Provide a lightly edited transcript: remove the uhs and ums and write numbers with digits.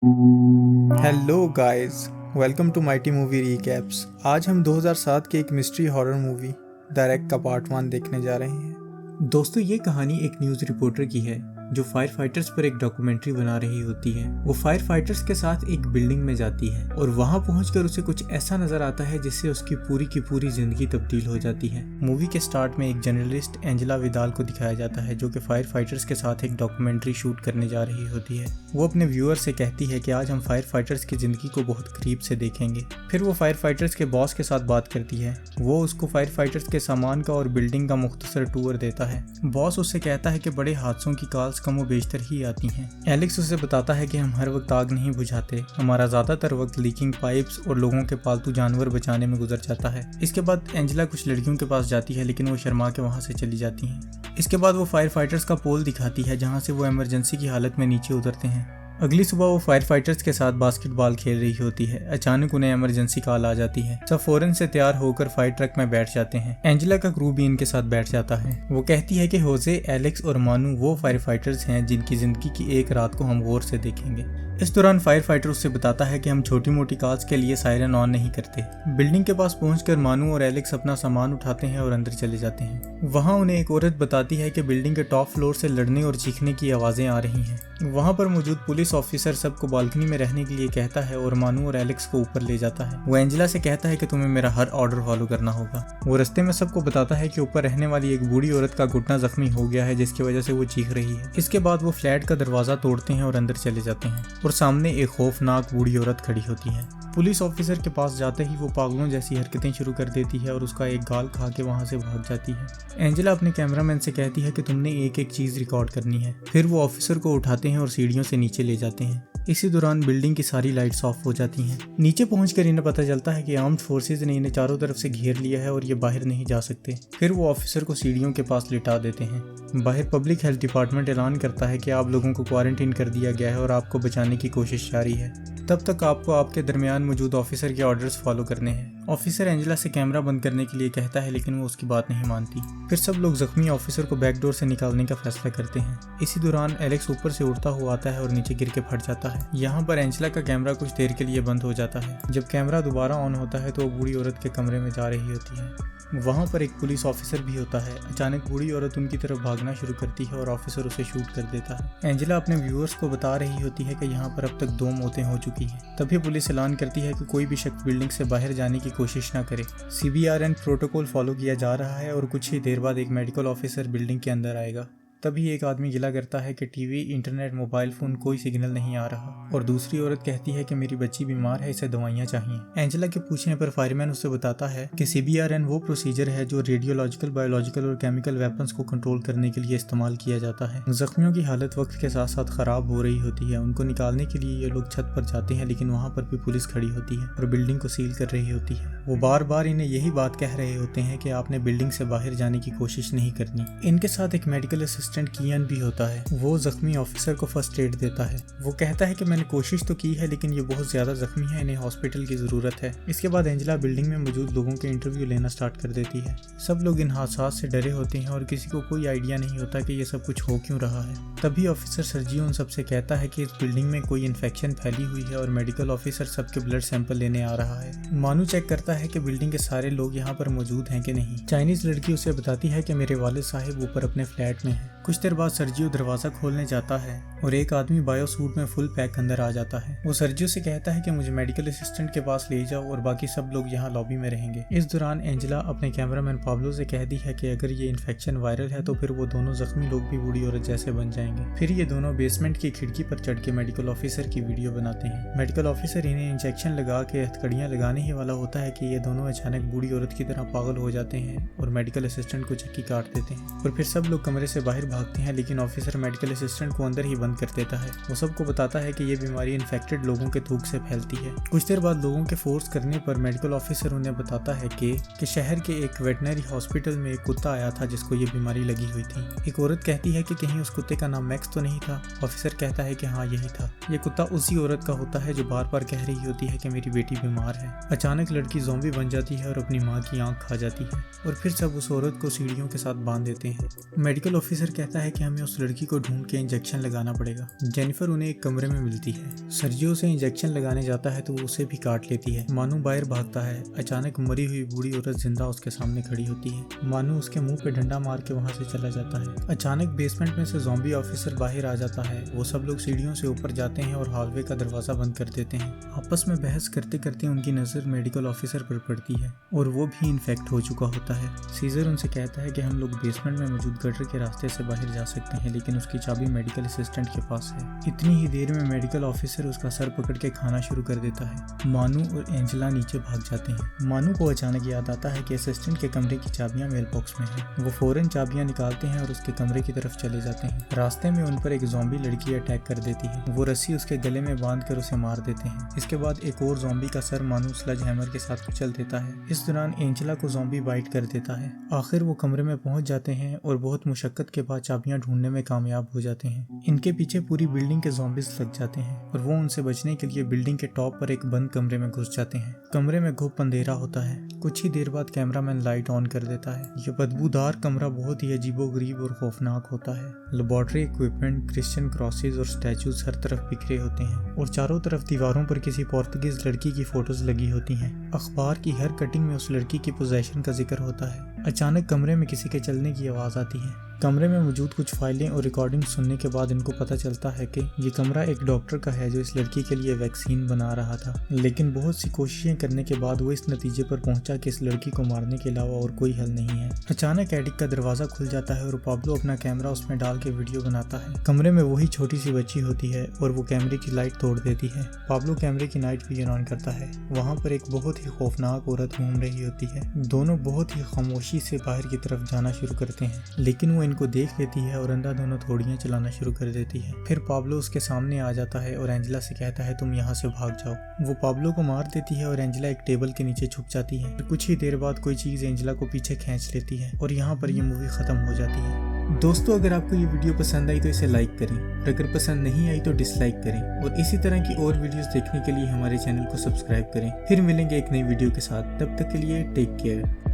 Hello guys, welcome to mighty movie recaps. आज हम 2007 के एक mystery horror movie the rack का पार्ट 1 देखने जा रहे हैं। दोस्तों, ये कहानी एक न्यूज़ रिपोर्टर की है जो फायर फाइटर्स पर एक डॉक्यूमेंट्री बना रही होती है। वो फायर फाइटर्स के साथ एक बिल्डिंग में जाती है और वहां पहुंचकर उसे कुछ ऐसा नजर आता है जिससे उसकी पूरी की पूरी जिंदगी तब्दील हो जाती है। मूवी के स्टार्ट में एक जर्नलिस्ट एंजेला विदाल को दिखाया जाता है जो कि फायर फाइटर्स के साथ एक डॉक्यूमेंट्री शूट करने जा रही होती है। वो अपने व्यूअर से कहती है कि आज हम फायर फाइटर्स की जिंदगी को बहुत करीब से देखेंगे। फिर वो फायर फाइटर्स के बॉस के साथ बात करती है। वो उसको फायर फाइटर्स के सामान का और बिल्डिंग का मुख्तसर टूर देता है। बॉस उससे कहता है कि बड़े हादसों की कॉल्स कम व बेशतर ही आती हैं। एलेक्स उसे बताता है कि हम हर वक्त आग नहीं बुझाते, हमारा ज्यादातर वक्त लीकिंग पाइप्स और लोगों के पालतू जानवर बचाने में गुजर जाता है। इसके बाद एंजेला कुछ लड़कियों के पास जाती है लेकिन वो शर्मा के वहां से चली जाती हैं। इसके बाद वो फायर फाइटर्स का पोल दिखाती है जहां से वो इमरजेंसी की हालत में नीचे उतरते हैं। अगली सुबह वो फायर फाइटर्स के साथ बास्केटबॉल खेल रही होती है। अचानक उन्हें इमरजेंसी कॉल आ जाती है। सब फौरन से तैयार होकर फायर ट्रक में बैठ जाते हैं। एंजेला का क्रू भी इनके साथ बैठ जाता है। वो कहती है कि होजे, एलेक्स और मानू वो फायर फाइटर्स हैं जिनकी जिंदगी की एक रात को हम गौर से देखेंगे। इस दौरान फायर फाइटर उससे बताता है कि हम छोटी मोटी कॉल्स के लिए सायरन ऑन नहीं करते। बिल्डिंग के पास पहुंचकर मानू और एलेक्स अपना सामान उठाते हैं और अंदर चले जाते हैं। वहां उन्हें एक औरत बताती है कि बिल्डिंग के टॉप फ्लोर से लड़ने और चीखने की आवाजें आ रही हैं। वहां पर मौजूद पुलिस ऑफिसर सबको बालकनी में रहने के लिए कहता है और मानू और एलेक्स को ऊपर ले जाता है। वो एंजेला से कहता है कि तुम्हें मेरा हर ऑर्डर फॉलो करना होगा। वो रास्ते में सबको बताता है कि ऊपर रहने वाली एक बूढ़ी औरत का घुटना जख्मी हो गया है जिसकी वजह से वो चीख रही है। इसके बाद वो फ्लैट का दरवाजा तोड़ते हैं और अंदर चले जाते हैं और सामने एक खौफनाक बूढ़ी औरत खड़ी होती है। पुलिस ऑफिसर के पास जाते ही वो पागलों जैसी हरकतें शुरू कर देती है और उसका एक गाल खा के वहां से भाग जाती है। एंजेला अपने कैमरामैन से कहती है कि तुमने एक एक चीज रिकॉर्ड करनी है। फिर वो ऑफिसर को उठाते हैं और सीढ़ियों से नीचे ले जाते हैं। इसी दौरान बिल्डिंग की सारी लाइट्स ऑफ हो जाती हैं। नीचे पहुंचकर इन्हें पता चलता है कि आर्म्ड फोर्सेज ने इन्हें चारों तरफ से घेर लिया है और ये बाहर नहीं जा सकते। फिर वो ऑफिसर को सीढ़ियों के पास लिटा देते हैं। बाहर पब्लिक हेल्थ डिपार्टमेंट ऐलान करता है कि आप लोगों को क्वारंटीन कर दिया गया है और आपको बचाने की कोशिश जारी है। तब तक आपको आपके दरमियान मौजूद ऑफिसर के ऑर्डर्स फॉलो करने हैं। ऑफिसर एंजेला से कैमरा बंद करने के लिए कहता है लेकिन वो उसकी बात नहीं मानती। फिर सब लोग जख्मी ऑफिसर को बैकडोर से निकालने का फैसला करते हैं। इसी दौरान एलेक्स ऊपर से उड़ता हुआ आता है और नीचे गिर के फट जाता है। यहाँ पर एंजेला का कैमरा कुछ देर के लिए बंद हो जाता है। जब कैमरा दोबारा ऑन होता है तो वो बूढ़ी औरत के कमरे में जा रही होती है। वहाँ पर एक पुलिस ऑफिसर भी होता है। अचानक बूढ़ी औरत उनकी तरफ भागना शुरू करती है और ऑफिसर उसे शूट कर देता है। एंजेला अपने व्यूअर्स को बता रही होती है कि यहाँ पर अब तक 2 मौतें हो चुकी हैं। तभी पुलिस ऐलान करती है कि कोई भी शख्स बिल्डिंग से बाहर जाने की कोशिश न करे। CBRN प्रोटोकॉल फॉलो किया जा रहा है और कुछ ही देर बाद एक मेडिकल ऑफिसर बिल्डिंग के अंदर आएगा। तभी एक आदमी गिला करता है कि टीवी, इंटरनेट, मोबाइल फोन कोई सिग्नल नहीं आ रहा और दूसरी औरत कहती है कि मेरी बच्ची बीमार है, इसे दवाइयाँ चाहिए। एंजेला के पूछने पर फायरमैन उससे बताता है कि CBRN वो प्रोसीजर है जो रेडियोलॉजिकल, बायोलॉजिकल और केमिकल वेपन्स को कंट्रोल करने के लिए इस्तेमाल किया जाता है। जख्मियों की हालत वक्त के साथ साथ खराब हो रही होती है। उनको निकालने के लिए ये लोग छत पर जाते हैं लेकिन वहाँ पर भी पुलिस खड़ी होती है और बिल्डिंग को सील कर रही होती है। वो बार बार इन्हें यही बात कह रहे होते हैं कि आपने बिल्डिंग से बाहर जाने की कोशिश नहीं करनी। इनके साथ एक मेडिकल असिस्टेंट कियान भी होता है। वो जख्मी ऑफिसर को फर्स्ट एड देता है। वो कहता है कि मैंने कोशिश तो की है लेकिन ये बहुत ज्यादा जख्मी है, इन्हें हॉस्पिटल की जरूरत है। इसके बाद एंजेला बिल्डिंग में मौजूद लोगों के इंटरव्यू लेना स्टार्ट कर देती है। सब लोग इन हादसात से डरे होते हैं और किसी को कोई आइडिया नहीं होता कि ये सब कुछ हो क्यों रहा है। तभी ऑफिसर सर्जियो उन सबसे कहता है कि इस बिल्डिंग में कोई इन्फेक्शन फैली हुई है और मेडिकल ऑफिसर सबके ब्लड सैंपल लेने आ रहा है। मानू चेक करता है कि बिल्डिंग के सारे लोग यहाँ पर मौजूद हैं कि नहीं। चाइनीज लड़की उसे बताती है कि मेरे वालिद साहिब ऊपर अपने फ्लैट में हैं। कुछ देर बाद सर्जियो दरवाजा खोलने जाता है और एक आदमी बायो सूट में फुल पैक अंदर आ जाता है। वो सर्जियो से कहता है कि मुझे मेडिकल असिस्टेंट के पास ले जाओ और बाकी सब लोग यहाँ लॉबी में रहेंगे। इस दौरान एंजेला अपने कैमरामैन पाब्लो से कहती है कि अगर ये इन्फेक्शन वायरल है तो फिर वो दोनों जख्मी लोग भी बूढ़ी औरत जैसे बन जाएंगे। फिर ये दोनों बेसमेंट की खिड़की पर चढ़ के मेडिकल ऑफिसर की वीडियो बनाते हैं। मेडिकल ऑफिसर इन्हें इंजेक्शन लगा के हथकड़ियाँ लगाने ही वाला होता है कि ये दोनों अचानक बूढ़ी औरत की तरह पागल हो जाते हैं और मेडिकल असिस्टेंट को चक्की काट देते हैं और फिर सब लोग कमरे से बाहर भागते हैं लेकिन ऑफिसर मेडिकल असिस्टेंट को अंदर ही बंद कर देता है। वो सबको बताता है कि ये बीमारी इन्फेक्टेड लोगों के थूक से फैलती है। कुछ देर बाद लोगों के फोर्स करने पर मेडिकल ऑफिसर उन्हें बताता है कि शहर के एक वेटनरी हॉस्पिटल में एक कुत्ता आया था जिसको ये बीमारी लगी हुई थी। एक औरत कहती है कि कहीं उस कुत्ते का नाम मैक्स तो नहीं था। ऑफिसर कहता है कि हाँ यही था। ये कुत्ता उसी औरत का होता है जो बार बार कह रही होती है कि मेरी बेटी बीमार है। अचानक लड़की ज़ॉम्बी बन जाती है और अपनी माँ की आंख खा जाती है और फिर सब उस औरत को सीढ़ियों के साथ बांध देते हैं। मेडिकल ऑफिसर कहता है कि हमें उस लड़की को ढूंढ के इंजेक्शन लगाना पड़ेगा। जेनिफर उन्हें एक कमरे में मिलती है। सर्जियो उसे इंजेक्शन लगाने जाता है तो वो उसे भी काट लेती है। मानू बाहर भागता है। अचानक मरी हुई बूढ़ी औरत जिंदा उसके सामने खड़ी होती है। मानू उसके मुंह पे डंडा मार के वहाँ से चला जाता है। अचानक बेसमेंट में से ज़ॉम्बी ऑफिसर बाहर आ जाता है। वो सब लोग सीढ़ियों से ऊपर जाते हैं और हॉलवे का दरवाजा बंद कर देते हैं। आपस में बहस करते करते उनकी नजर मेडिकल ऑफिसर पर पड़ती है और वो भी इन्फेक्ट हो चुका होता है। सीजर उनसे कहता है कि हम लोग बेसमेंट में मौजूद गटर के रास्ते से बाहर जा सकते हैं, लेकिन उसकी चाबी मेडिकल असिस्टेंट के पास है। इतनी ही देर में मेडिकल ऑफिसर उसका सर पकड़ के खाना शुरू कर देता है। मानू और एंजेला नीचे भाग जाते हैं। मानू को अचानक याद आता है कि असिस्टेंट के कमरे की चाबियां मेल बॉक्स में है। वो फौरन चाबियां निकालते हैं और उसके कमरे की तरफ चले जाते हैं। रास्ते में उन पर एक ज़ॉम्बी लड़की अटैक कर देती है। वो रस्सी उसके गले में बांध कर उसे मार देते हैं। इसके बाद एक और ज़ॉम्बी का सर मानू स्लज हैमर के साथ कुचल देता है। इस दौरान एंजेला को ज़ॉम्बी बाइट कर देता है। आखिर वो कमरे में पहुंच जाते हैं और बहुत मुशक्कत के बाद चाबियां ढूंढने में कामयाब हो जाते हैं। इनके पीछे पूरी बिल्डिंग के ज़ॉम्बीज लग जाते हैं और वो उनसे बचने के लिए बिल्डिंग के टॉप पर एक बंद कमरे में घुस जाते हैं। कमरे में घुप अंधेरा होता है। कुछ ही देर बाद कैमरामैन लाइट ऑन कर देता है। ये बदबूदार कमरा बहुत ही अजीबोगरीब और खौफनाक होता है। लेबोरेटरी इक्विपमेंट, क्रिश्चियन क्रॉसेस और स्टैचूज हर तरफ बिखरे होते हैं और चारों तरफ दीवारों पर किसी पोर्तुगीज लड़की की फोटोज लगी होती हैं। अखबार की हर कटिंग में उस लड़की की पोजेशन का जिक्र होता है। अचानक कमरे में किसी के चलने की आवाज आती है। कमरे में मौजूद कुछ फाइलें और रिकॉर्डिंग सुनने के बाद इनको पता चलता है कि ये कमरा एक डॉक्टर का है जो इस लड़की के लिए वैक्सीन बना रहा था, लेकिन बहुत सी कोशिशें करने के बाद वो इस नतीजे पर पहुंचा कि इस लड़की को मारने के अलावा और कोई हल नहीं है। अचानक एडिक का दरवाजा खुल जाता है और पाब्लो अपना कैमरा उसमें डाल के वीडियो बनाता है। कमरे में वही छोटी सी बच्ची होती है और वो कैमरे की लाइट तोड़ देती है। पाब्लो कैमरे की नाइट विजन ऑन करता है। वहाँ पर एक बहुत ही खौफनाक औरत घूम रही होती है। दोनों बहुत ही खामोशी से बाहर की तरफ जाना शुरू करते हैं, लेकिन वो इनको देख लेती है और अंधाधुंध हथौड़ियां चलाना शुरू कर देती है। फिर पाब्लो उसके सामने आ जाता है और एंजेला से कहता है तुम यहाँ से भाग जाओ। वो पाब्लो को मार देती है और एंजेला एक टेबल के नीचे छुप जाती है। फिर कुछ ही देर बाद कोई चीज एंजेला को पीछे खींच लेती है और यहाँ पर ये मूवी खत्म हो जाती है। दोस्तों, अगर आपको ये वीडियो पसंद आई तो इसे लाइक करें और अगर पसंद नहीं आई तो डिसलाइक करें और इसी तरह की और वीडियोस देखने के लिए हमारे चैनल को सब्सक्राइब करें। फिर मिलेंगे एक नई वीडियो के साथ, तब तक के लिए टेक केयर।